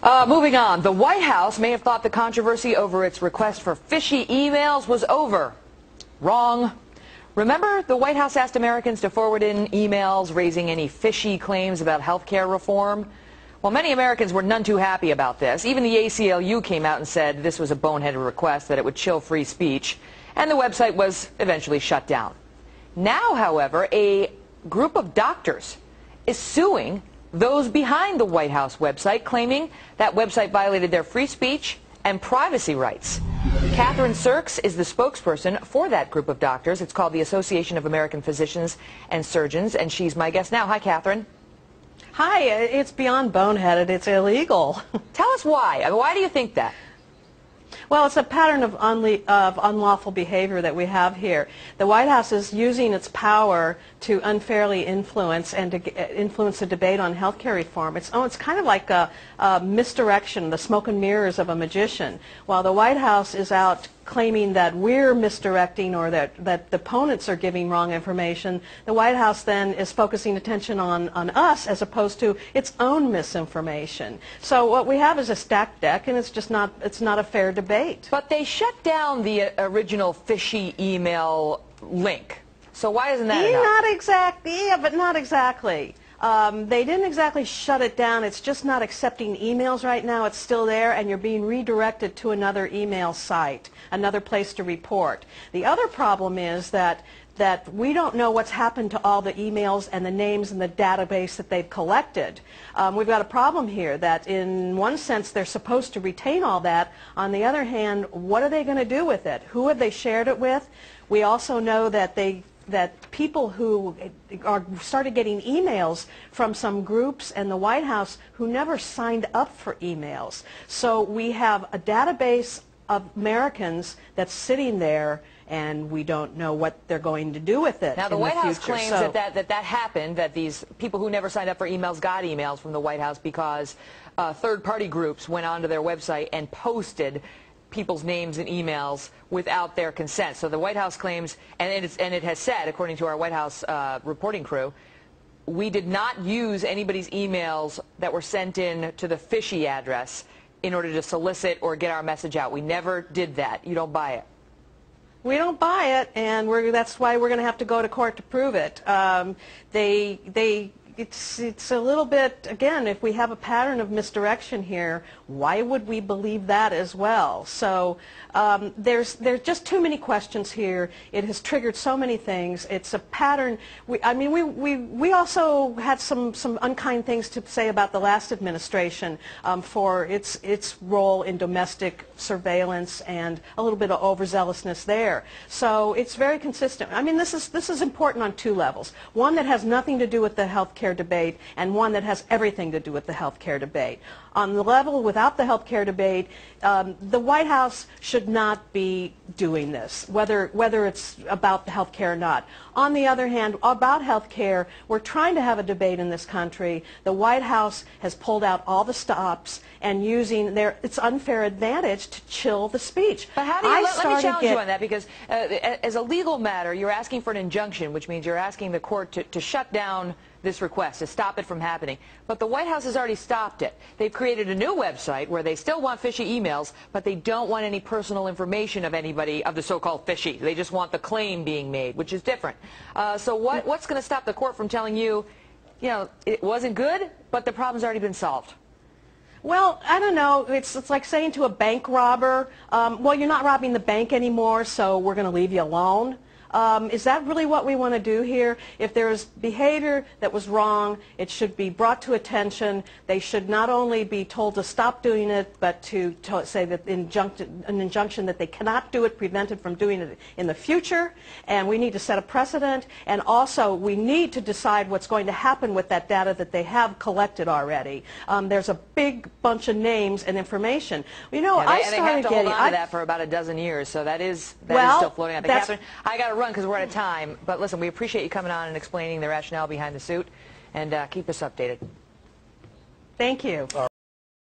Moving on, the White House may have thought the controversy over its request for fishy emails was over. Wrong. Remember, the White House asked Americans to forward in emails raising any fishy claims about health care reform? Well, many Americans were none too happy about this. Even the ACLU came out and said this was a boneheaded request, that it would chill free speech, and the website was eventually shut down. Now, however, a group of doctors is suing those behind the White House website, claiming that website violated their free speech and privacy rights. Catherine Sirks is the spokesperson for that group of doctors. It's called the Association of American Physicians and Surgeons, and she's my guest now. Hi, Catherine. Hi, it's beyond boneheaded. It's illegal. Tell us why. Why do you think that? Well, it's a pattern of unlawful behavior that we have here. The White House is using its power to unfairly influence and to influence the debate on health care reform. It's kind of like a misdirection, the smoke and mirrors of a magician. While the White House is out claiming that we're misdirecting or that the opponents are giving wrong information, the White House then is focusing attention on us as opposed to its own misinformation. So what we have is a stacked deck, and it's not a fair debate. But they shut down the original fishy email link. So why isn't that enough? Not exactly, yeah, but not exactly. They didn't exactly shut it down. It's just not accepting emails right now. It's still there, and you're being redirected to another email site, another place to report. The other problem is that we don't know what's happened to all the emails and the names and the database that they've collected. We've got a problem here that in one sense they're supposed to retain all that. On the other hand, what are they going to do with it? Who have they shared it with? We also know that people who started getting emails from some groups and the White House who never signed up for emails. So we have a database of Americans that's sitting there, and we don't know what they're going to do with it. Now, the White House claims that happened, that these people who never signed up for emails got emails from the White House because third-party groups went onto their website and posted people's names and emails without their consent. So the White House claims, and it has said, according to our White House reporting crew, we did not use anybody's emails that were sent in to the fishy address in order to solicit or get our message out. We never did that. You don't buy it. We don't buy it, and that's why we're going to have to go to court to prove it. It's a little bit, again, if we have a pattern of misdirection here, why would we believe that as well? So there's just too many questions here. It has triggered so many things. It's a pattern. We also had some unkind things to say about the last administration for its role in domestic surveillance and a little bit of overzealousness there. So it's very consistent. I mean, this is important on two levels. One that has nothing to do with the health care debate, and one that has everything to do with the health care debate. On the level without the health care debate, the White House should not be doing this, whether it's about the health care or not. On the other hand, about health care, we're trying to have a debate in this country. The White House has pulled out all the stops and using its unfair advantage to chill the speech. But how do you, let me challenge you on that, because as a legal matter, you're asking for an injunction, which means you're asking the court to shut down this request, to stop it from happening. But the White House has already stopped it. They've created a new website where they still want fishy emails, but they don't want any personal information of anybody, of the so-called fishy. They just want the claim being made, which is different. So what's going to stop the court from telling you, it wasn't good, but the problem's already been solved? Well, I don't know. It's like saying to a bank robber, well, you're not robbing the bank anymore, so we're going to leave you alone. Is that really what we want to do here? If there is behavior that was wrong, it should be brought to attention. They should not only be told to stop doing it, but to say that an injunction that they cannot do it, prevented from doing it in the future. And we need to set a precedent. And also, we need to decide what's going to happen with that data that they have collected already. There's a big bunch of names and information. They have to hold on to that for about a dozen years, so that is still floating out there. Catherine, I got to run because we're out of time, but listen, we appreciate you coming on and explaining the rationale behind the suit, and keep us updated. Thank you.